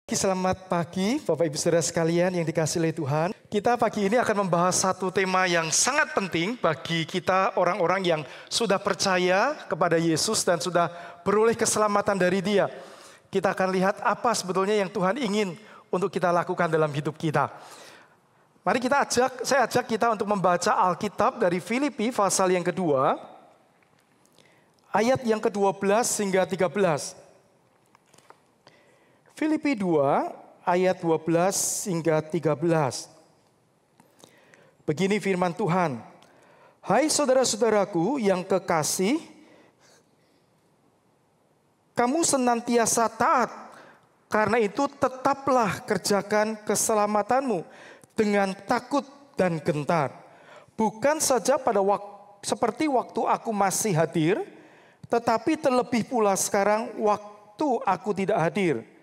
Selamat pagi Bapak Ibu Saudara sekalian yang dikasihi oleh Tuhan. Kita pagi ini akan membahas satu tema yang sangat penting bagi kita orang-orang yang sudah percaya kepada Yesus dan sudah beroleh keselamatan dari Dia. Kita akan lihat apa sebetulnya yang Tuhan ingin untuk kita lakukan dalam hidup kita. Mari saya ajak kita untuk membaca Alkitab dari Filipi pasal yang kedua, ayat yang ke-12 hingga 13. Filipi 2 ayat 12 hingga 13. Begini firman Tuhan. Hai saudara-saudaraku yang kekasih, kamu senantiasa taat. Karena itu tetaplah kerjakan keselamatanmu dengan takut dan gentar. Bukan saja seperti waktu aku masih hadir, tetapi terlebih pula sekarang waktu aku tidak hadir.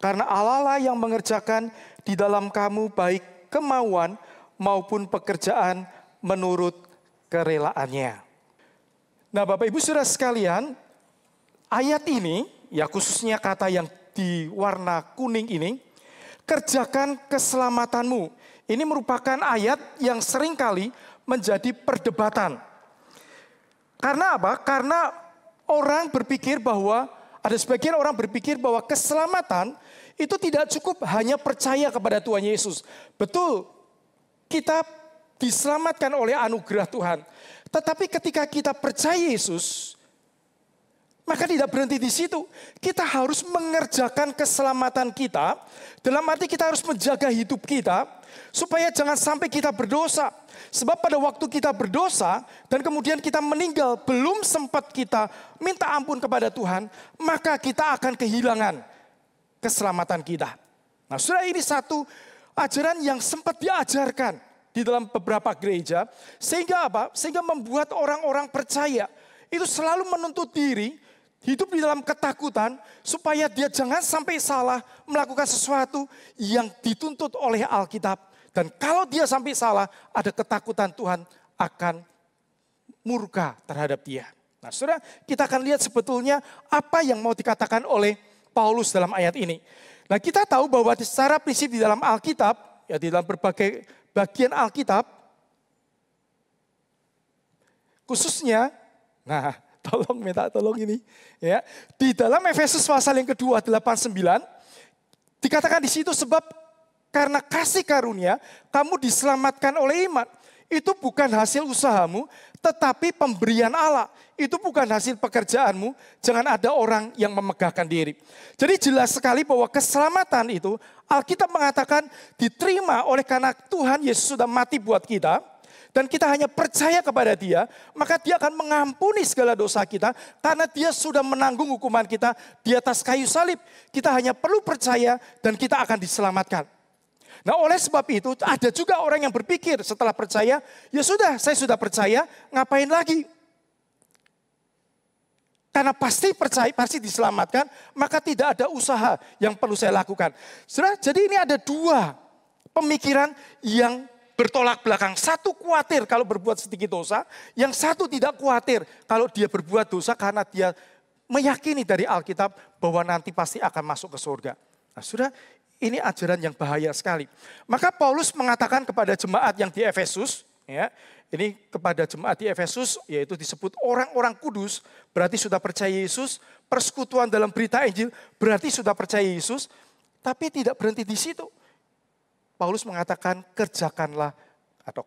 Karena Allah lah yang mengerjakan di dalam kamu baik kemauan maupun pekerjaan menurut kerelaannya. Nah Bapak Ibu Saudara sekalian, ayat ini, ya khususnya kata yang di warna kuning ini, kerjakan keselamatanmu. Ini merupakan ayat yang seringkali menjadi perdebatan. Karena apa? Karena ada sebagian orang berpikir bahwa keselamatan itu tidak cukup hanya percaya kepada Tuhan Yesus. Betul, kita diselamatkan oleh anugerah Tuhan. Tetapi ketika kita percaya Yesus, maka tidak berhenti di situ. Kita harus mengerjakan keselamatan kita. Dalam arti kita harus menjaga hidup kita supaya jangan sampai kita berdosa. Sebab pada waktu kita berdosa dan kemudian kita meninggal, belum sempat kita minta ampun kepada Tuhan, maka kita akan kehilangan keselamatan kita. Nah, saudara, ini satu ajaran yang sempat diajarkan di dalam beberapa gereja, sehingga apa? Sehingga membuat orang-orang percaya itu selalu menuntut diri, hidup di dalam ketakutan, supaya dia jangan sampai salah melakukan sesuatu yang dituntut oleh Alkitab. Dan kalau dia sampai salah, ada ketakutan Tuhan akan murka terhadap dia. Nah, saudara, kita akan lihat sebetulnya apa yang mau dikatakan oleh Paulus dalam ayat ini. Nah, kita tahu bahwa secara prinsip di dalam Alkitab, ya di dalam berbagai bagian Alkitab, khususnya, minta tolong ini, ya di dalam Efesus pasal yang kedua 8-9 dikatakan di situ, sebab karena kasih karunia kamu diselamatkan oleh iman. Itu bukan hasil usahamu, tetapi pemberian Allah. Itu bukan hasil pekerjaanmu, jangan ada orang yang memegahkan diri. Jadi jelas sekali bahwa keselamatan itu, Alkitab mengatakan diterima oleh karena Tuhan Yesus sudah mati buat kita. Dan kita hanya percaya kepada Dia, maka Dia akan mengampuni segala dosa kita. Karena Dia sudah menanggung hukuman kita di atas kayu salib. Kita hanya perlu percaya dan kita akan diselamatkan. Nah, oleh sebab itu ada juga orang yang berpikir setelah percaya, ya sudah, saya sudah percaya, ngapain lagi? Karena pasti percaya, pasti diselamatkan, maka tidak ada usaha yang perlu saya lakukan. Saudara, jadi ini ada dua pemikiran yang bertolak belakang. Satu khawatir kalau berbuat sedikit dosa, yang satu tidak khawatir kalau dia berbuat dosa karena dia meyakini dari Alkitab bahwa nanti pasti akan masuk ke surga. Nah, saudara, ini ajaran yang bahaya sekali. Maka Paulus mengatakan kepada jemaat yang di Efesus, ya, ini kepada jemaat di Efesus, yaitu disebut orang-orang kudus, berarti sudah percaya Yesus, persekutuan dalam berita Injil, berarti sudah percaya Yesus, tapi tidak berhenti di situ. Paulus mengatakan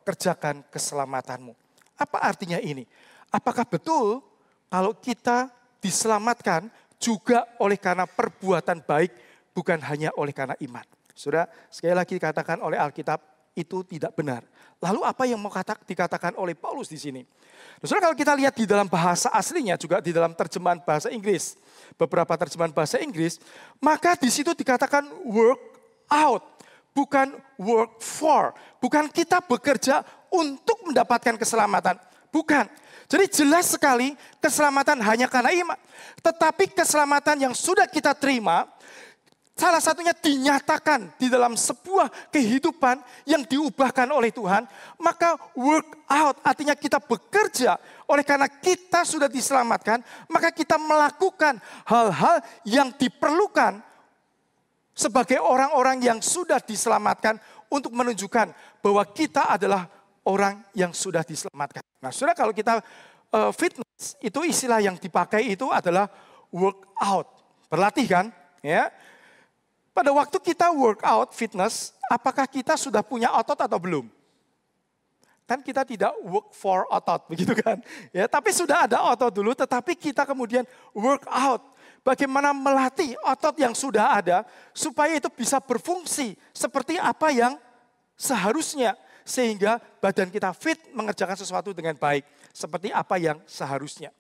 kerjakan keselamatanmu. Apa artinya ini? Apakah betul kalau kita diselamatkan juga oleh karena perbuatan baik, bukan hanya oleh karena iman? Saudara, sekali lagi dikatakan oleh Alkitab itu tidak benar. Lalu apa yang mau dikatakan oleh Paulus di sini? Saudara, kalau kita lihat di dalam bahasa aslinya, juga di dalam terjemahan bahasa Inggris, beberapa terjemahan bahasa Inggris, maka di situ dikatakan work out, bukan work for. Bukan kita bekerja untuk mendapatkan keselamatan. Bukan. Jadi jelas sekali keselamatan hanya karena iman. Tetapi keselamatan yang sudah kita terima, salah satunya dinyatakan di dalam sebuah kehidupan yang diubahkan oleh Tuhan. Maka work out artinya kita bekerja. Oleh karena kita sudah diselamatkan, maka kita melakukan hal-hal yang diperlukan sebagai orang-orang yang sudah diselamatkan untuk menunjukkan bahwa kita adalah orang yang sudah diselamatkan. Nah, saudara, kalau kita fitness, itu istilah yang dipakai itu adalah workout. Berlatih kan? Ya. Pada waktu kita workout fitness, apakah kita sudah punya otot atau belum? Kan kita tidak work for otot, begitu kan? Ya, tapi sudah ada otot dulu, tetapi kita kemudian work out. Bagaimana melatih otot yang sudah ada, supaya itu bisa berfungsi seperti apa yang seharusnya. Sehingga badan kita fit mengerjakan sesuatu dengan baik. Seperti apa yang seharusnya.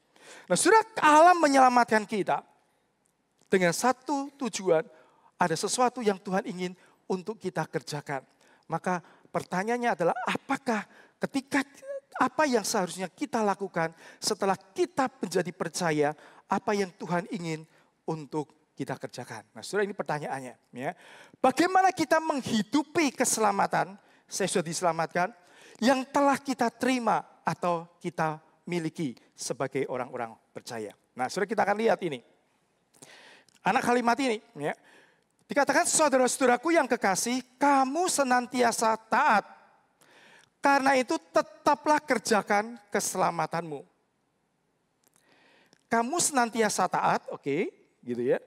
Nah, sudah Allah menyelamatkan kita dengan satu tujuan, ada sesuatu yang Tuhan ingin untuk kita kerjakan. Maka pertanyaannya adalah apakah ketika apa yang seharusnya kita lakukan setelah kita menjadi percaya, apa yang Tuhan ingin untuk kita kerjakan. Nah, saudara, ini pertanyaannya. Ya. Bagaimana kita menghidupi keselamatan, saya sudah diselamatkan, yang telah kita terima atau kita miliki sebagai orang-orang percaya. Nah, saudara, kita akan lihat ini. Anak kalimat ini, ya. Dikatakan, saudara-saudaraku yang kekasih, kamu senantiasa taat. Karena itu tetaplah kerjakan keselamatanmu. Kamu senantiasa taat, oke, gitu ya.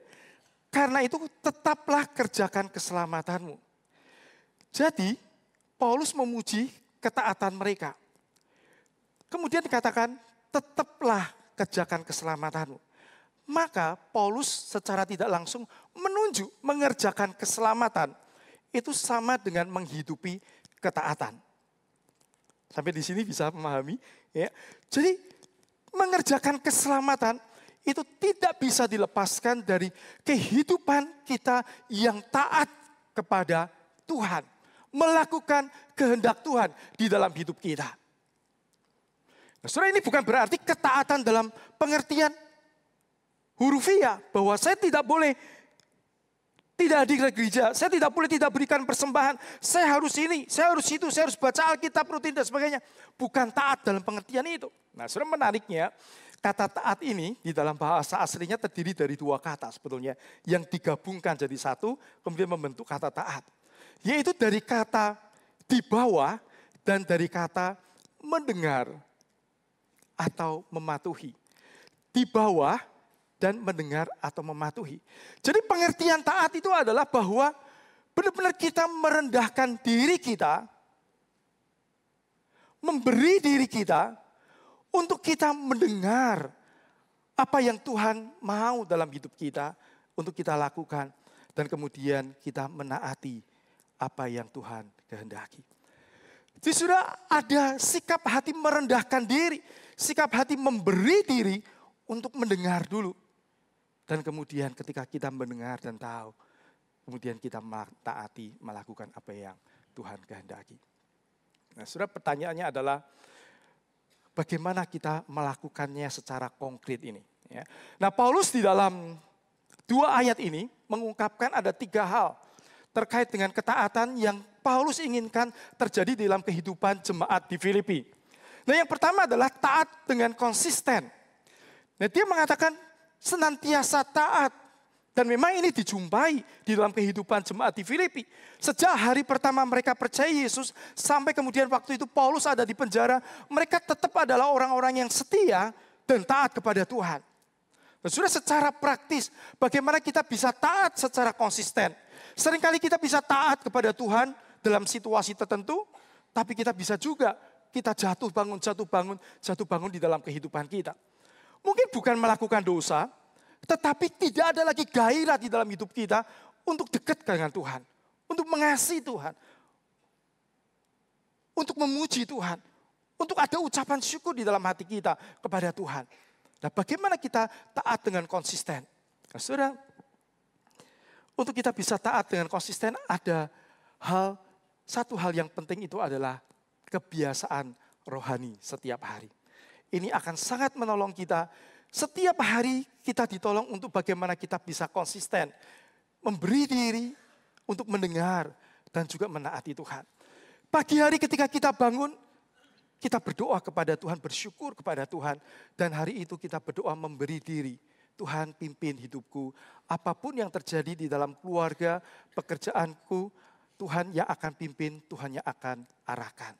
Karena itu tetaplah kerjakan keselamatanmu. Jadi, Paulus memuji ketaatan mereka. Kemudian dikatakan, tetaplah kerjakan keselamatanmu. Maka Paulus secara tidak langsung menunjuk mengerjakan keselamatan. Itu sama dengan menghidupi ketaatan. Sampai di sini bisa memahami. Ya. Jadi mengerjakan keselamatan itu tidak bisa dilepaskan dari kehidupan kita yang taat kepada Tuhan. Melakukan kehendak Tuhan di dalam hidup kita. Nah, saudara, ini bukan berarti ketaatan dalam pengertian hurufiah. Bahwa saya tidak boleh tidak hadir ke gereja, saya tidak boleh tidak berikan persembahan, saya harus ini, saya harus itu, saya harus baca Alkitab rutin dan sebagainya. Bukan taat dalam pengertian itu. Nah, saudara, menariknya, kata taat ini di dalam bahasa aslinya terdiri dari dua kata sebetulnya. Yang digabungkan jadi satu, kemudian membentuk kata taat. Yaitu dari kata di bawah dan dari kata mendengar atau mematuhi. Di bawah dan mendengar atau mematuhi. Jadi pengertian taat itu adalah bahwa benar-benar kita merendahkan diri kita, memberi diri kita untuk kita mendengar apa yang Tuhan mau dalam hidup kita untuk kita lakukan dan kemudian kita menaati apa yang Tuhan kehendaki. Jadi sudah ada sikap hati merendahkan diri, sikap hati memberi diri untuk mendengar dulu. Dan kemudian ketika kita mendengar dan tahu, kemudian kita taati melakukan apa yang Tuhan kehendaki. Nah, saudara, pertanyaannya adalah bagaimana kita melakukannya secara konkret ini. Ya. Nah, Paulus di dalam 2 ayat ini mengungkapkan ada 3 hal terkait dengan ketaatan yang Paulus inginkan terjadi dalam kehidupan jemaat di Filipi. Nah, yang pertama adalah taat dengan konsisten. Nah, dia mengatakan senantiasa taat. Dan memang ini dijumpai di dalam kehidupan jemaat di Filipi. Sejak hari pertama mereka percaya Yesus, sampai kemudian waktu itu Paulus ada di penjara, mereka tetap adalah orang-orang yang setia dan taat kepada Tuhan. Nah, sudah secara praktis, bagaimana kita bisa taat secara konsisten. Seringkali kita bisa taat kepada Tuhan dalam situasi tertentu, tapi kita bisa juga kita jatuh bangun di dalam kehidupan kita. Mungkin bukan melakukan dosa, tetapi tidak ada lagi gairah di dalam hidup kita untuk dekat dengan Tuhan. Untuk mengasihi Tuhan. Untuk memuji Tuhan. Untuk ada ucapan syukur di dalam hati kita kepada Tuhan. Nah, bagaimana kita taat dengan konsisten? Nah, saudara, untuk kita bisa taat dengan konsisten ada satu hal yang penting, itu adalah kebiasaan rohani setiap hari. Ini akan sangat menolong kita. Setiap hari kita ditolong untuk bagaimana kita bisa konsisten. Memberi diri untuk mendengar dan juga menaati Tuhan. Pagi hari ketika kita bangun, kita berdoa kepada Tuhan, bersyukur kepada Tuhan. Dan hari itu kita berdoa memberi diri Tuhan pimpin hidupku. Apapun yang terjadi di dalam keluarga, pekerjaanku, Tuhan yang akan pimpin, Tuhan yang akan arahkan.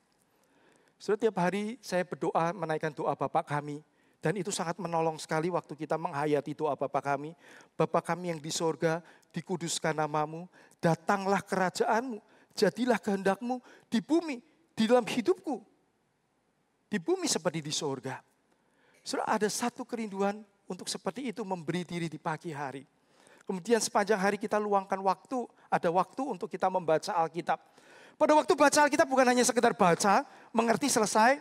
Setiap hari saya berdoa menaikkan doa Bapa kami. Dan itu sangat menolong sekali waktu kita menghayati doa Bapa kami. Bapa kami yang di sorga, dikuduskan namamu, datanglah kerajaanmu, jadilah kehendakmu di bumi, di dalam hidupku. Di bumi seperti di sorga. Saudara, ada satu kerinduan untuk seperti itu memberi diri di pagi hari. Kemudian sepanjang hari kita luangkan waktu, ada waktu untuk kita membaca Alkitab. Pada waktu baca Alkitab bukan hanya sekedar baca, mengerti selesai,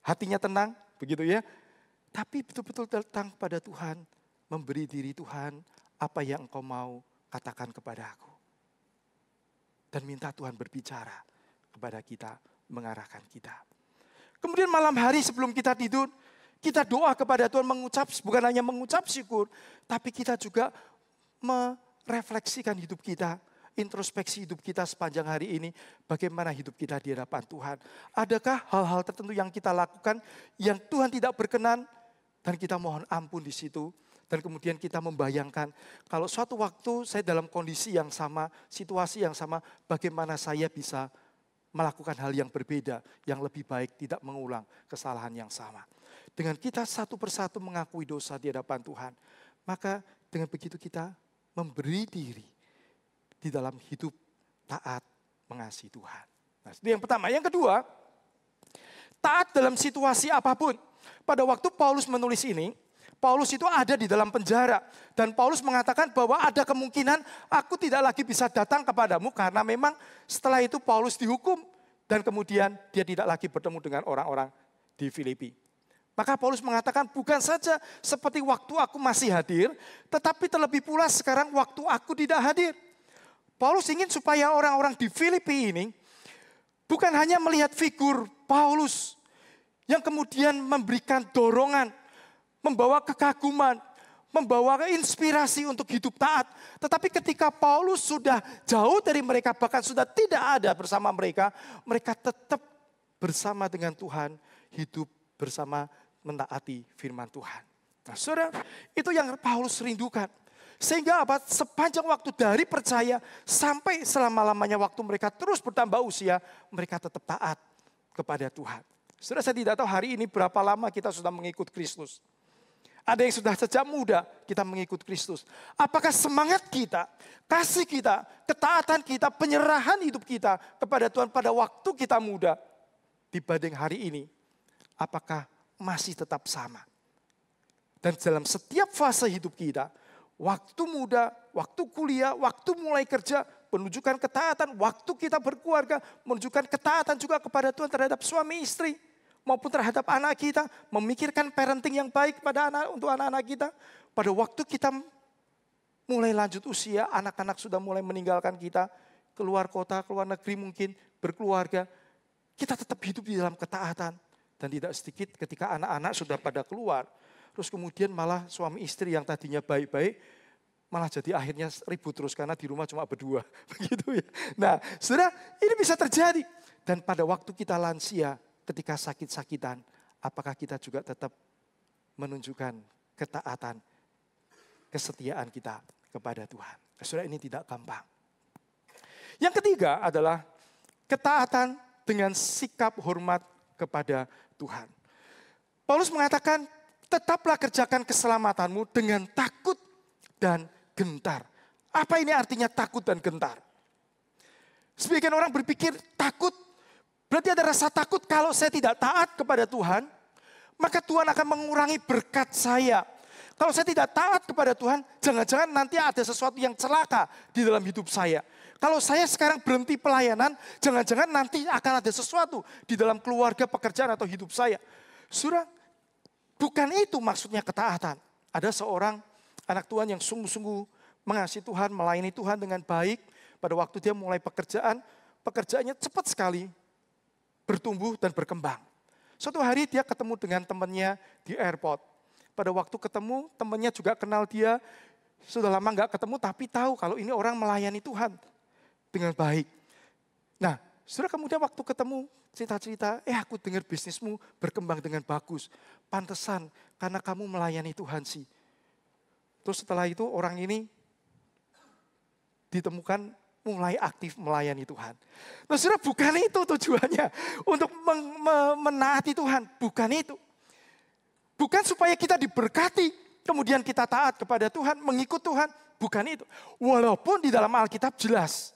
hatinya tenang, begitu ya. Tapi betul-betul datang pada Tuhan, memberi diri Tuhan, apa yang engkau mau katakan kepada aku. Dan minta Tuhan berbicara kepada kita, mengarahkan kita. Kemudian malam hari sebelum kita tidur, kita doa kepada Tuhan mengucap, bukan hanya mengucap syukur, tapi kita juga merefleksikan hidup kita, introspeksi hidup kita sepanjang hari ini, bagaimana hidup kita di hadapan Tuhan. Adakah hal-hal tertentu yang kita lakukan yang Tuhan tidak berkenan, dan kita mohon ampun di situ. Dan kemudian kita membayangkan, kalau suatu waktu saya dalam kondisi yang sama, situasi yang sama, bagaimana saya bisa melakukan hal yang berbeda, yang lebih baik, tidak mengulang kesalahan yang sama. Dengan kita satu persatu mengakui dosa di hadapan Tuhan, maka dengan begitu kita memberi diri di dalam hidup taat mengasihi Tuhan. Nah, itu yang pertama. Yang kedua, taat dalam situasi apapun. Pada waktu Paulus menulis ini, Paulus itu ada di dalam penjara. Dan Paulus mengatakan bahwa ada kemungkinan aku tidak lagi bisa datang kepadamu. Karena memang setelah itu Paulus dihukum. Dan kemudian dia tidak lagi bertemu dengan orang-orang di Filipi. Maka Paulus mengatakan bukan saja seperti waktu aku masih hadir. Tetapi terlebih pula sekarang waktu aku tidak hadir. Paulus ingin supaya orang-orang di Filipi ini bukan hanya melihat figur Paulus yang kemudian memberikan dorongan, membawa kekaguman, membawa inspirasi untuk hidup taat. Tetapi ketika Paulus sudah jauh dari mereka, bahkan sudah tidak ada bersama mereka, mereka tetap bersama dengan Tuhan, hidup bersama menaati firman Tuhan. Nah, saudara, itu yang Paulus rindukan. Sehingga apa? Sepanjang waktu dari percaya sampai selama-lamanya waktu mereka terus bertambah usia, mereka tetap taat kepada Tuhan. Saudara, saya tidak tahu hari ini berapa lama kita sudah mengikut Kristus. Ada yang sudah sejak muda kita mengikut Kristus. Apakah semangat kita, kasih kita, ketaatan kita, penyerahan hidup kita kepada Tuhan pada waktu kita muda dibanding hari ini, apakah masih tetap sama? Dan dalam setiap fase hidup kita, waktu muda, waktu kuliah, waktu mulai kerja, menunjukkan ketaatan, waktu kita berkeluarga, menunjukkan ketaatan juga kepada Tuhan terhadap suami istri, maupun terhadap anak kita, memikirkan parenting yang baik pada untuk anak-anak kita. Pada waktu kita mulai lanjut usia, anak-anak sudah mulai meninggalkan kita, keluar kota, keluar negeri mungkin, berkeluarga, kita tetap hidup di dalam ketaatan. Dan tidak sedikit ketika anak-anak sudah pada keluar, terus kemudian malah suami istri yang tadinya baik-baik, malah jadi akhirnya ribut terus karena di rumah cuma berdua. Begitu ya. Nah, saudara, ini bisa terjadi. Dan pada waktu kita lansia, ketika sakit-sakitan, apakah kita juga tetap menunjukkan ketaatan, kesetiaan kita kepada Tuhan. Saudara, ini tidak gampang. Yang ketiga adalah ketaatan dengan sikap hormat kepada Tuhan. Paulus mengatakan, tetaplah kerjakan keselamatanmu dengan takut dan gentar. Apa ini artinya takut dan gentar? Sebagian orang berpikir takut, berarti ada rasa takut kalau saya tidak taat kepada Tuhan, maka Tuhan akan mengurangi berkat saya. Kalau saya tidak taat kepada Tuhan, jangan-jangan nanti ada sesuatu yang celaka di dalam hidup saya. Kalau saya sekarang berhenti pelayanan, jangan-jangan nanti akan ada sesuatu di dalam keluarga, pekerjaan atau hidup saya. Saudara, bukan itu maksudnya ketaatan. Ada seorang anak Tuhan yang sungguh-sungguh mengasihi Tuhan, melayani Tuhan dengan baik. Pada waktu dia mulai pekerjaannya cepat sekali bertumbuh dan berkembang. Suatu hari dia ketemu dengan temannya di airport. Pada waktu ketemu, temannya juga kenal dia. Sudah lama gak ketemu, tapi tahu kalau ini orang melayani Tuhan dengan baik. Nah, saudara, kemudian waktu ketemu, cerita-cerita, aku dengar bisnismu berkembang dengan bagus. Pantesan, karena kamu melayani Tuhan sih. Terus setelah itu orang ini ditemukan mulai aktif melayani Tuhan. Nah, saudara, bukan itu tujuannya untuk menaati Tuhan, bukan itu. Bukan supaya kita diberkati, kemudian kita taat kepada Tuhan, mengikut Tuhan, bukan itu. Walaupun di dalam Alkitab jelas,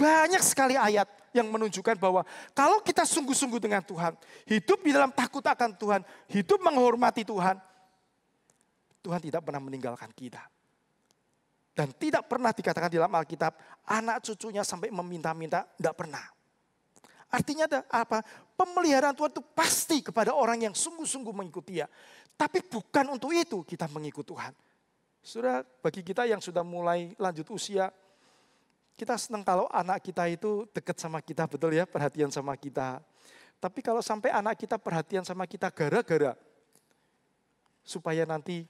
banyak sekali ayat yang menunjukkan bahwa kalau kita sungguh-sungguh dengan Tuhan, hidup di dalam takut akan Tuhan, hidup menghormati Tuhan, Tuhan tidak pernah meninggalkan kita. Dan tidak pernah dikatakan di dalam Alkitab, anak cucunya sampai meminta-minta, tidak pernah. Artinya apa? Pemeliharaan Tuhan itu pasti kepada orang yang sungguh-sungguh mengikuti Dia. Tapi bukan untuk itu kita mengikut Tuhan. Saudara, bagi kita yang sudah mulai lanjut usia, kita senang kalau anak kita itu dekat sama kita, betul ya, perhatian sama kita. Tapi kalau sampai anak kita perhatian sama kita gara-gara supaya nanti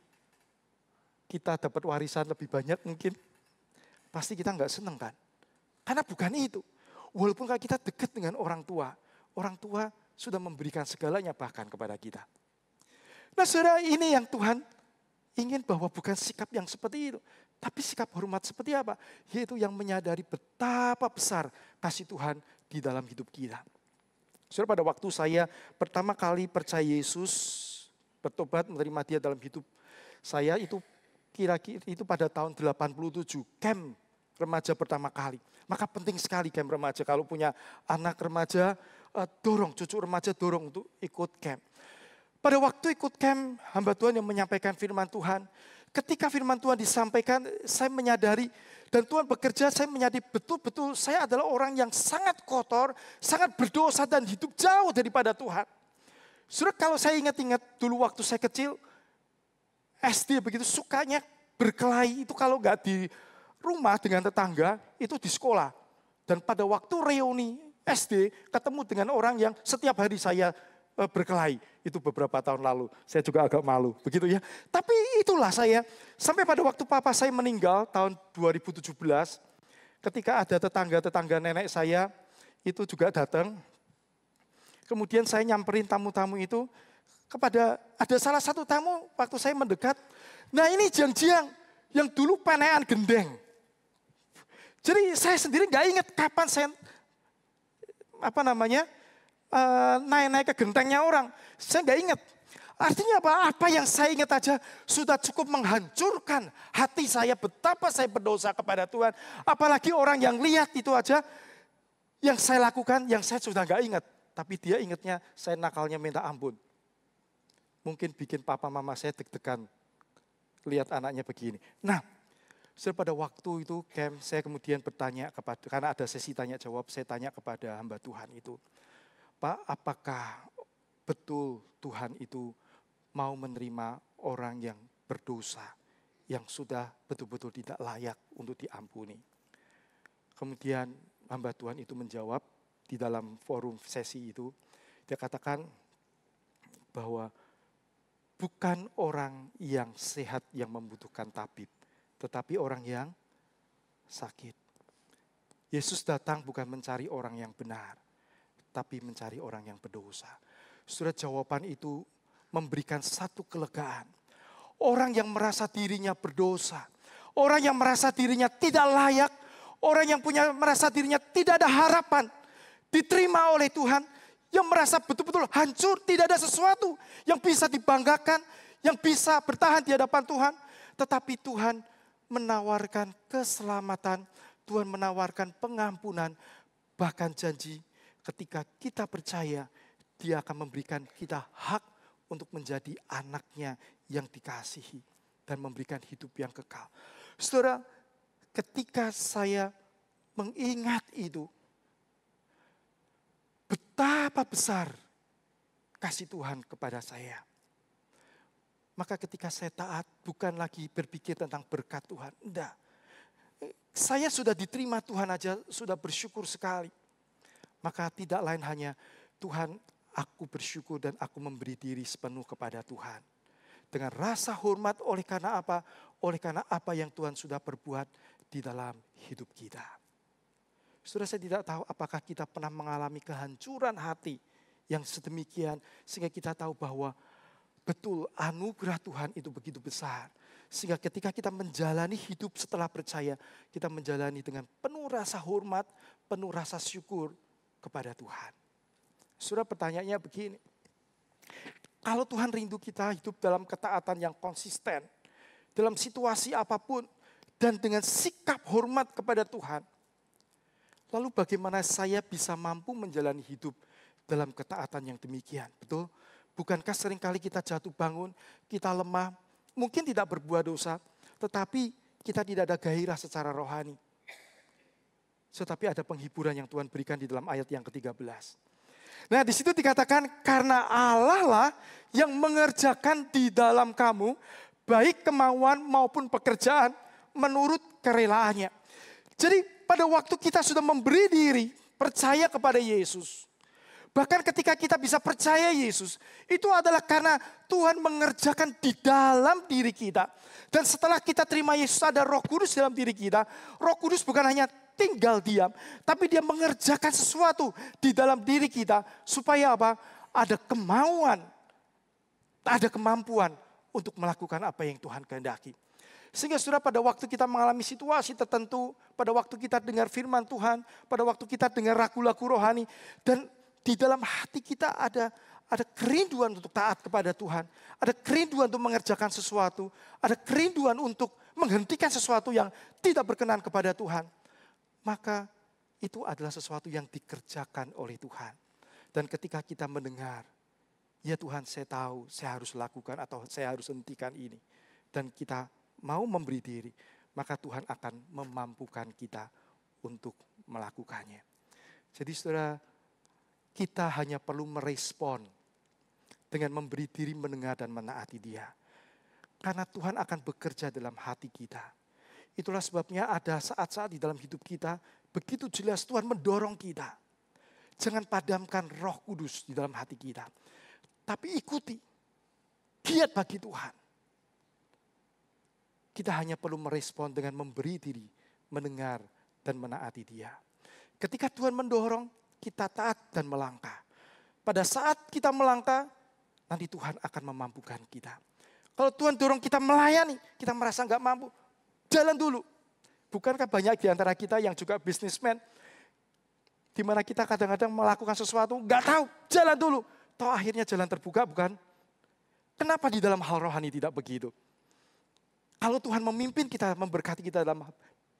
kita dapat warisan lebih banyak mungkin, pasti kita nggak senang kan? Karena bukan itu. Walaupun kita dekat dengan orang tua sudah memberikan segalanya bahkan kepada kita. Nah, saudara, ini yang Tuhan ingin bahwa bukan sikap yang seperti itu. Tapi sikap hormat seperti apa? Yaitu yang menyadari betapa besar kasih Tuhan di dalam hidup kita. Saudara, pada waktu saya pertama kali percaya Yesus, bertobat menerima Dia dalam hidup saya, itu kira-kira itu pada tahun 87, camp remaja pertama kali. Maka penting sekali camp remaja. Kalau punya anak remaja, dorong, cucu remaja dorong untuk ikut camp. Pada waktu ikut camp, hamba Tuhan yang menyampaikan firman Tuhan. Ketika firman Tuhan disampaikan, saya menyadari dan Tuhan bekerja, saya menyadari betul-betul saya adalah orang yang sangat kotor, sangat berdosa dan hidup jauh daripada Tuhan. Saudara, kalau saya ingat-ingat dulu waktu saya kecil, SD begitu sukanya berkelahi itu kalau nggak di rumah dengan tetangga, itu di sekolah. Dan pada waktu reuni SD, ketemu dengan orang yang setiap hari saya berkelahi. Itu beberapa tahun lalu, saya juga agak malu, begitu ya. Tapi itulah saya, sampai pada waktu papa saya meninggal tahun 2017, ketika ada tetangga-tetangga nenek saya, itu juga datang. Kemudian saya nyamperin tamu-tamu itu, ada salah satu tamu waktu saya mendekat, nah ini jiang-jiang yang dulu panean gendeng. Jadi saya sendiri nggak ingat kapan saya naik-naik ke gentengnya orang. Saya nggak ingat. Artinya apa? Apa yang saya ingat aja sudah cukup menghancurkan hati saya, betapa saya berdosa kepada Tuhan. Apalagi orang yang lihat itu aja, yang saya lakukan, yang saya sudah nggak ingat. Tapi dia ingatnya saya nakalnya minta ampun. Mungkin bikin papa mama saya deg-degan lihat anaknya begini. Nah, pada waktu itu camp, saya kemudian bertanya karena ada sesi tanya jawab, saya tanya kepada hamba Tuhan itu, Pak, apakah betul Tuhan itu mau menerima orang yang berdosa, yang sudah betul-betul tidak layak untuk diampuni? Kemudian hamba Tuhan itu menjawab di dalam forum sesi itu, dia katakan bahwa bukan orang yang sehat yang membutuhkan tabib, tetapi orang yang sakit. Yesus datang bukan mencari orang yang benar, tapi mencari orang yang berdosa. Surat jawaban itu memberikan satu kelegaan. Orang yang merasa dirinya berdosa, orang yang merasa dirinya tidak layak, orang yang merasa dirinya tidak ada harapan diterima oleh Tuhan, yang merasa betul-betul hancur, tidak ada sesuatu yang bisa dibanggakan, yang bisa bertahan di hadapan Tuhan. Tetapi Tuhan menawarkan keselamatan, Tuhan menawarkan pengampunan, bahkan janji ketika kita percaya, Dia akan memberikan kita hak untuk menjadi anaknya yang dikasihi dan memberikan hidup yang kekal. Saudara, ketika saya mengingat itu, betapa besar kasih Tuhan kepada saya. Maka ketika saya taat, bukan lagi berpikir tentang berkat Tuhan. Enggak. Saya sudah diterima Tuhan aja, sudah bersyukur sekali. Maka tidak lain hanya, Tuhan, aku bersyukur dan aku memberi diri sepenuh kepada Tuhan. Dengan rasa hormat oleh karena apa? Oleh karena apa yang Tuhan sudah perbuat di dalam hidup kita. Saudara, saya tidak tahu apakah kita pernah mengalami kehancuran hati yang sedemikian sehingga kita tahu bahwa betul anugerah Tuhan itu begitu besar. Sehingga ketika kita menjalani hidup setelah percaya, kita menjalani dengan penuh rasa hormat, penuh rasa syukur kepada Tuhan. Saudara, pertanyaannya begini. Kalau Tuhan rindu kita hidup dalam ketaatan yang konsisten, dalam situasi apapun, dan dengan sikap hormat kepada Tuhan, lalu bagaimana saya bisa mampu menjalani hidup dalam ketaatan yang demikian? Betul? Bukankah seringkali kita jatuh bangun, kita lemah, mungkin tidak berbuat dosa, tetapi kita tidak ada gairah secara rohani. Tetapi ada penghiburan yang Tuhan berikan di dalam ayat yang ke-13. Nah, di situ dikatakan karena Allah lah yang mengerjakan di dalam kamu baik kemauan maupun pekerjaan menurut kerelaannya. Jadi pada waktu kita sudah memberi diri percaya kepada Yesus, bahkan ketika kita bisa percaya Yesus, itu adalah karena Tuhan mengerjakan di dalam diri kita. Dan setelah kita terima Yesus, ada Roh Kudus dalam diri kita. Roh Kudus bukan hanya tinggal diam, tapi dia mengerjakan sesuatu di dalam diri kita. Supaya apa? Ada kemauan, ada kemampuan untuk melakukan apa yang Tuhan kehendaki. Sehingga saudara, pada waktu kita mengalami situasi tertentu, pada waktu kita dengar firman Tuhan, pada waktu kita dengar lagu-lagu rohani, dan di dalam hati kita ada kerinduan untuk taat kepada Tuhan. Ada kerinduan untuk mengerjakan sesuatu. Ada kerinduan untuk menghentikan sesuatu yang tidak berkenan kepada Tuhan. Maka itu adalah sesuatu yang dikerjakan oleh Tuhan. Dan ketika kita mendengar, ya Tuhan, saya tahu saya harus lakukan atau saya harus hentikan ini. Dan kita mau memberi diri, maka Tuhan akan memampukan kita untuk melakukannya. Jadi saudara, kita hanya perlu merespon dengan memberi diri mendengar dan menaati Dia. Karena Tuhan akan bekerja dalam hati kita. Itulah sebabnya ada saat-saat di dalam hidup kita, begitu jelas Tuhan mendorong kita. Jangan padamkan Roh Kudus di dalam hati kita. Tapi ikuti, giat bagi Tuhan. Kita hanya perlu merespon dengan memberi diri, mendengar dan menaati Dia. Ketika Tuhan mendorong, kita taat dan melangkah. Pada saat kita melangkah, nanti Tuhan akan memampukan kita. Kalau Tuhan dorong kita melayani, kita merasa nggak mampu, jalan dulu. Bukankah banyak di antara kita yang juga bisnismen, di mana kita kadang-kadang melakukan sesuatu, nggak tahu, jalan dulu. Toh akhirnya jalan terbuka, bukan? Kenapa di dalam hal rohani tidak begitu? Kalau Tuhan memimpin kita, memberkati kita dalam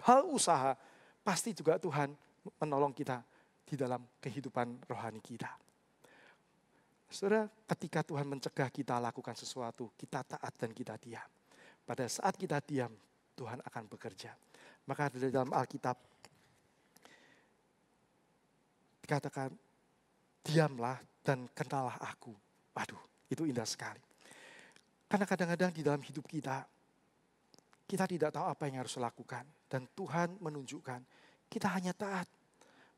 hal usaha, pasti juga Tuhan menolong kita di dalam kehidupan rohani kita. Saudara, ketika Tuhan mencegah kita lakukan sesuatu, kita taat dan kita diam. Pada saat kita diam, Tuhan akan bekerja. Maka di dalam Alkitab dikatakan, diamlah dan kenalah aku. Waduh, itu indah sekali. Karena kadang-kadang di dalam hidup kita tidak tahu apa yang harus lakukan. Dan Tuhan menunjukkan, kita hanya taat.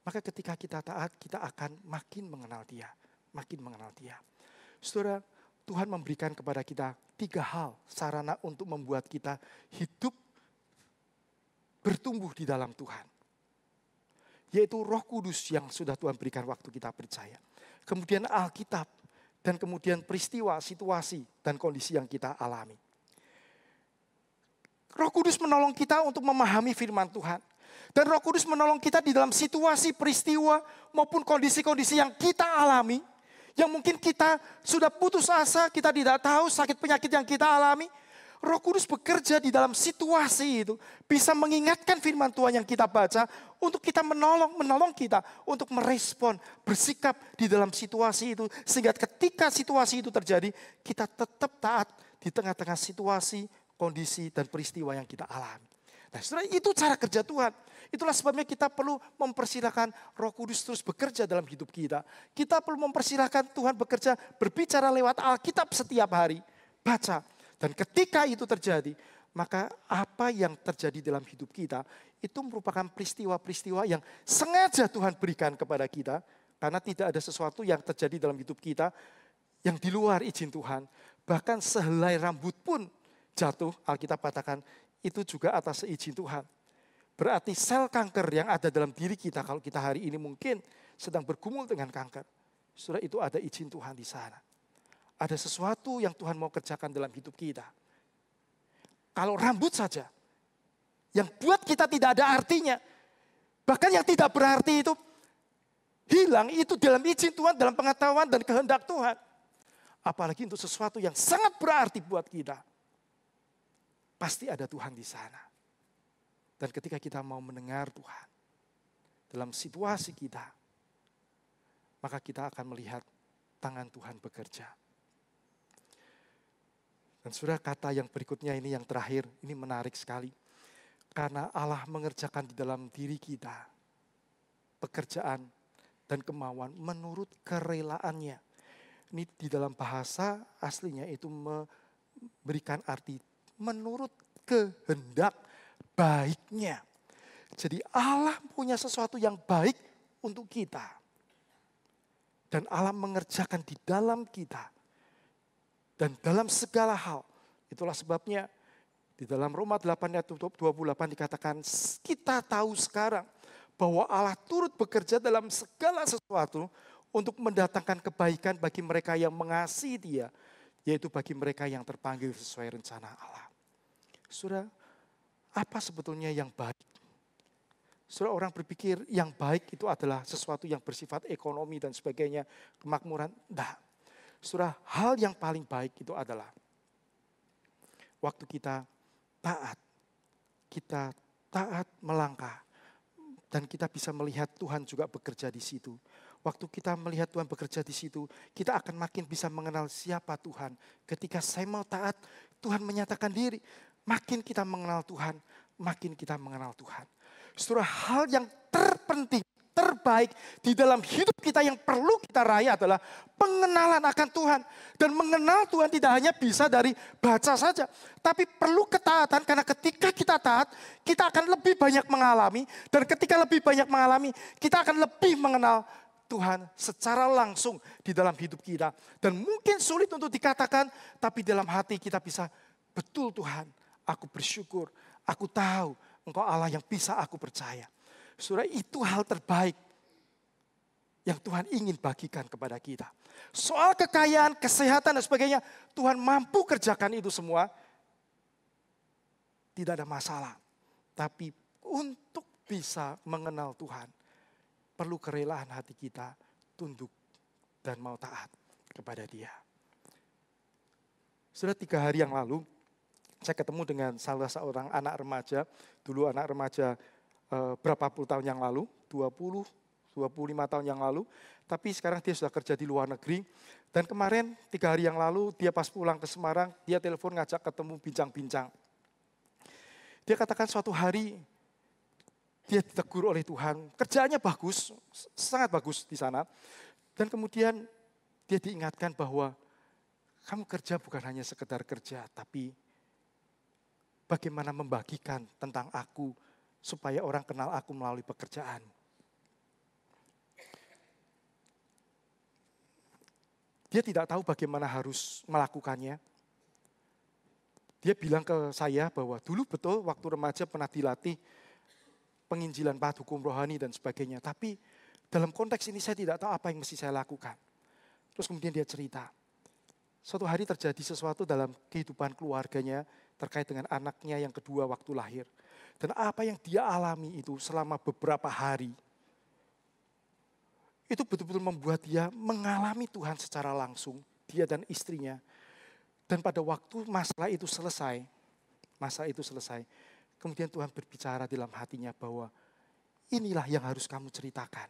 Maka ketika kita taat, kita akan makin mengenal Dia. Makin mengenal Dia. Saudara, Tuhan memberikan kepada kita 3 hal sarana untuk membuat kita hidup bertumbuh di dalam Tuhan. Yaitu Roh Kudus yang sudah Tuhan berikan waktu kita percaya. Kemudian Alkitab. Dan kemudian peristiwa, situasi, dan kondisi yang kita alami. Roh Kudus menolong kita untuk memahami firman Tuhan. Dan Roh Kudus menolong kita di dalam situasi, peristiwa, maupun kondisi-kondisi yang kita alami. Yang mungkin kita sudah putus asa, kita tidak tahu sakit penyakit yang kita alami. Roh Kudus bekerja di dalam situasi itu. Bisa mengingatkan firman Tuhan yang kita baca. Untuk kita menolong kita. Untuk merespon, bersikap di dalam situasi itu. Sehingga ketika situasi itu terjadi, kita tetap taat di tengah-tengah situasi, kondisi, dan peristiwa yang kita alami. Nah, saudara, itu cara kerja Tuhan. Itulah sebabnya kita perlu mempersilahkan Roh Kudus terus bekerja dalam hidup kita. Kita perlu mempersilahkan Tuhan bekerja, berbicara lewat Alkitab setiap hari. Baca. Dan ketika itu terjadi, maka apa yang terjadi dalam hidup kita, itu merupakan peristiwa-peristiwa yang sengaja Tuhan berikan kepada kita. Karena tidak ada sesuatu yang terjadi dalam hidup kita yang di luar izin Tuhan. Bahkan sehelai rambut pun jatuh, Alkitab katakan, itu juga atas izin Tuhan. Berarti sel kanker yang ada dalam diri kita, kalau kita hari ini mungkin sedang bergumul dengan kanker. Saudara, itu ada izin Tuhan di sana. Ada sesuatu yang Tuhan mau kerjakan dalam hidup kita. Kalau rambut saja, yang buat kita tidak ada artinya. Bahkan yang tidak berarti itu hilang, itu dalam izin Tuhan, dalam pengetahuan dan kehendak Tuhan. Apalagi untuk sesuatu yang sangat berarti buat kita. Pasti ada Tuhan di sana. Dan ketika kita mau mendengar Tuhan dalam situasi kita, maka kita akan melihat tangan Tuhan bekerja. Dan saudara, kata yang berikutnya ini yang terakhir, ini menarik sekali. Karena Allah mengerjakan di dalam diri kita pekerjaan dan kemauan menurut kerelaannya. Ini di dalam bahasa aslinya itu memberikan arti menurut kehendak baiknya. Jadi Allah punya sesuatu yang baik untuk kita. Dan Allah mengerjakan di dalam kita. Dan dalam segala hal. Itulah sebabnya di dalam Roma 8 ayat 28 dikatakan kita tahu sekarang bahwa Allah turut bekerja dalam segala sesuatu untuk mendatangkan kebaikan bagi mereka yang mengasihi Dia. Yaitu bagi mereka yang terpanggil sesuai rencana Allah. Saudara, apa sebetulnya yang baik? Saudara, orang berpikir yang baik itu adalah sesuatu yang bersifat ekonomi dan sebagainya, kemakmuran. Tidak. Saudara, hal yang paling baik itu adalah waktu kita taat melangkah. Dan kita bisa melihat Tuhan juga bekerja di situ. Waktu kita melihat Tuhan bekerja di situ, kita akan makin bisa mengenal siapa Tuhan. Ketika saya mau taat, Tuhan menyatakan diri. Makin kita mengenal Tuhan, makin kita mengenal Tuhan. Saudara, hal yang terpenting, terbaik di dalam hidup kita yang perlu kita raih adalah pengenalan akan Tuhan. Dan mengenal Tuhan tidak hanya bisa dari baca saja, tapi perlu ketaatan, karena ketika kita taat, kita akan lebih banyak mengalami. Dan ketika lebih banyak mengalami, kita akan lebih mengenal Tuhan secara langsung di dalam hidup kita. Dan mungkin sulit untuk dikatakan, tapi dalam hati kita bisa, betul Tuhan, aku bersyukur, aku tahu Engkau Allah yang bisa aku percaya. Saudara, itu hal terbaik yang Tuhan ingin bagikan kepada kita. Soal kekayaan, kesehatan dan sebagainya, Tuhan mampu kerjakan itu semua. Tidak ada masalah. Tapi untuk bisa mengenal Tuhan, perlu kerelaan hati kita tunduk dan mau taat kepada Dia. Sudah 3 hari yang lalu, saya ketemu dengan salah seorang anak remaja. Dulu anak remaja berapa puluh tahun yang lalu, 20, 25 tahun yang lalu. Tapi sekarang dia sudah kerja di luar negeri. Dan kemarin 3 hari yang lalu dia pas pulang ke Semarang, dia telepon ngajak ketemu bincang-bincang. Dia katakan suatu hari dia ditegur oleh Tuhan. Kerjaannya bagus, sangat bagus di sana. Dan kemudian dia diingatkan bahwa kamu kerja bukan hanya sekedar kerja, tapi bagaimana membagikan tentang aku supaya orang kenal aku melalui pekerjaan. Dia tidak tahu bagaimana harus melakukannya. Dia bilang ke saya bahwa dulu betul waktu remaja pernah dilatih penginjilan pahat hukum rohani dan sebagainya. Tapi dalam konteks ini saya tidak tahu apa yang mesti saya lakukan. Terus kemudian dia cerita. Suatu hari terjadi sesuatu dalam kehidupan keluarganya terkait dengan anaknya yang kedua waktu lahir. Dan apa yang dia alami itu selama beberapa hari, itu betul-betul membuat dia mengalami Tuhan secara langsung, dia dan istrinya. Dan pada waktu masalah itu selesai, kemudian Tuhan berbicara dalam hatinya bahwa inilah yang harus kamu ceritakan.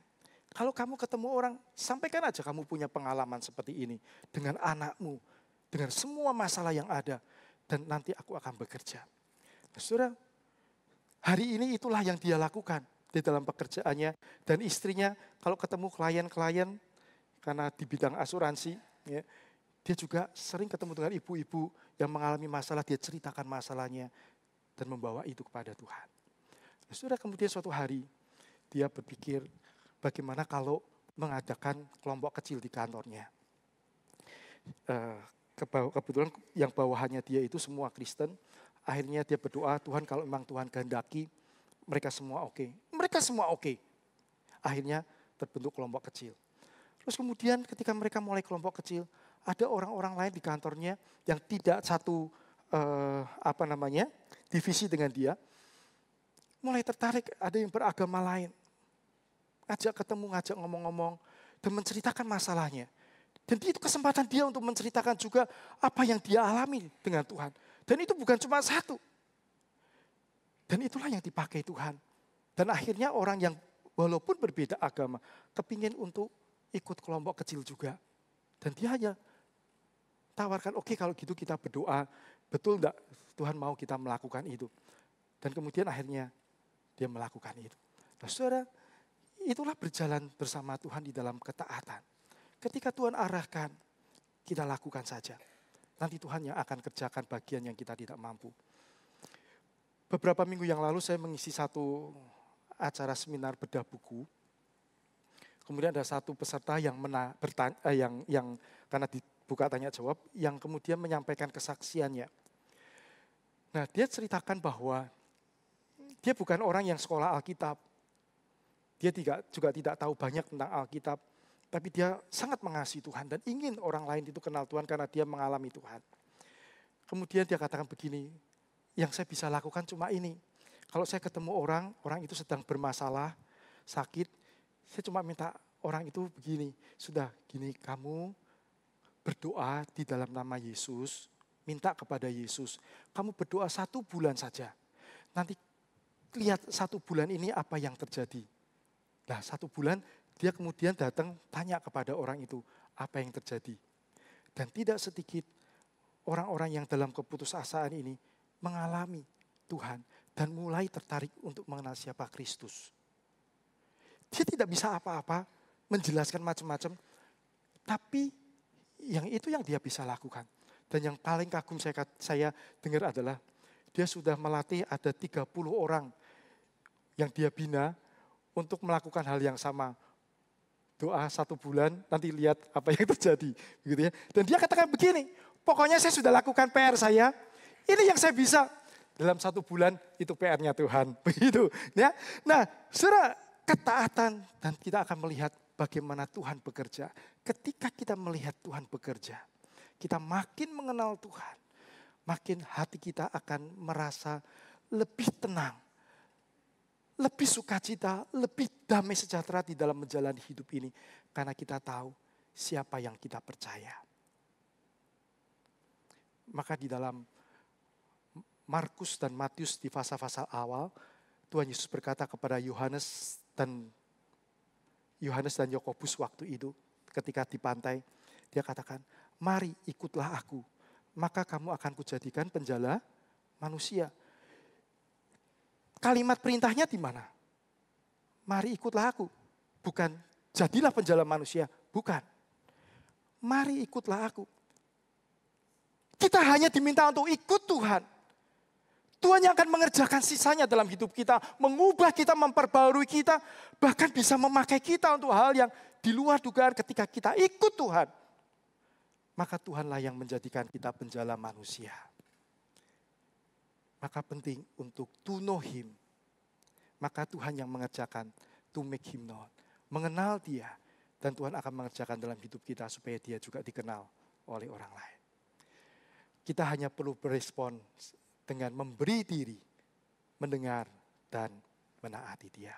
Kalau kamu ketemu orang, sampaikan aja kamu punya pengalaman seperti ini dengan anakmu, dengan semua masalah yang ada, dan nanti aku akan bekerja. Nah, saudara, hari ini itulah yang dia lakukan di dalam pekerjaannya, dan istrinya kalau ketemu klien-klien karena di bidang asuransi, ya, dia juga sering ketemu dengan ibu-ibu yang mengalami masalah, dia ceritakan masalahnya dan membawa itu kepada Tuhan. Nah, saudara, kemudian suatu hari dia berpikir, bagaimana kalau mengadakan kelompok kecil di kantornya. Kebetulan yang bawahannya dia itu semua Kristen. Akhirnya dia berdoa, Tuhan kalau memang Tuhan kehendaki, mereka semua oke. Mereka semua oke. Akhirnya terbentuk kelompok kecil. Terus kemudian ketika mereka mulai kelompok kecil, ada orang-orang lain di kantornya yang tidak satu divisi dengan dia, mulai tertarik, ada yang beragama lain. Ngajak ketemu, ngajak ngomong-ngomong, dan menceritakan masalahnya. Dan itu kesempatan dia untuk menceritakan juga apa yang dia alami dengan Tuhan. Dan itu bukan cuma satu. Dan itulah yang dipakai Tuhan. Dan akhirnya orang yang walaupun berbeda agama, kepingin untuk ikut kelompok kecil juga. Dan dia hanya tawarkan, oke, kalau gitu kita berdoa, betul enggak Tuhan mau kita melakukan itu. Dan kemudian akhirnya dia melakukan itu. Nah saudara, itulah berjalan bersama Tuhan di dalam ketaatan. Ketika Tuhan arahkan, kita lakukan saja. Nanti Tuhan yang akan kerjakan bagian yang kita tidak mampu. Beberapa minggu yang lalu saya mengisi satu acara seminar bedah buku. Kemudian ada satu peserta yang karena dibuka tanya jawab, yang kemudian menyampaikan kesaksiannya. Nah, dia ceritakan bahwa dia bukan orang yang sekolah Alkitab. Dia juga tidak tahu banyak tentang Alkitab. Tapi dia sangat mengasihi Tuhan dan ingin orang lain itu kenal Tuhan karena dia mengalami Tuhan. Kemudian dia katakan begini, yang saya bisa lakukan cuma ini. Kalau saya ketemu orang itu sedang bermasalah, sakit, saya cuma minta orang itu begini, sudah gini, kamu berdoa di dalam nama Yesus, minta kepada Yesus, kamu berdoa 1 bulan saja. Nanti lihat 1 bulan ini apa yang terjadi. Nah 1 bulan dia kemudian datang tanya kepada orang itu apa yang terjadi. Dan tidak sedikit orang-orang yang dalam keputusasaan ini mengalami Tuhan dan mulai tertarik untuk mengenal siapa Kristus. Dia tidak bisa apa-apa menjelaskan macam-macam, tapi yang itu yang dia bisa lakukan. Dan yang paling kagum saya dengar adalah dia sudah melatih ada 30 orang yang dia bina untuk melakukan hal yang sama. Doa 1 bulan, nanti lihat apa yang terjadi. Begitu ya. Dan dia katakan begini, pokoknya saya sudah lakukan PR saya, ini yang saya bisa. Dalam 1 bulan itu PR-nya Tuhan. Begitu. Ya. Nah, saudara, ketaatan dan kita akan melihat bagaimana Tuhan bekerja. Ketika kita melihat Tuhan bekerja, kita makin mengenal Tuhan, makin hati kita akan merasa lebih tenang, lebih sukacita, lebih damai sejahtera di dalam menjalani hidup ini. Karena kita tahu siapa yang kita percaya. Maka di dalam Markus dan Matius di fasa-fasa awal, Tuhan Yesus berkata kepada Yohanes dan Yakobus waktu itu ketika di pantai, dia katakan, mari ikutlah aku, maka kamu akan kujadikan penjala manusia. Kalimat perintahnya di mana? Mari ikutlah aku. Bukan jadilah penjala manusia. Bukan. Mari ikutlah aku. Kita hanya diminta untuk ikut Tuhan. Tuhan yang akan mengerjakan sisanya dalam hidup kita. Mengubah kita, memperbarui kita. Bahkan bisa memakai kita untuk hal yang di luar dugaan ketika kita ikut Tuhan. Maka Tuhanlah yang menjadikan kita penjala manusia. Maka penting untuk to know him. Maka Tuhan yang mengerjakan to make him known. Mengenal dia. Dan Tuhan akan mengerjakan dalam hidup kita supaya dia juga dikenal oleh orang lain. Kita hanya perlu berespon dengan memberi diri, mendengar dan menaati dia.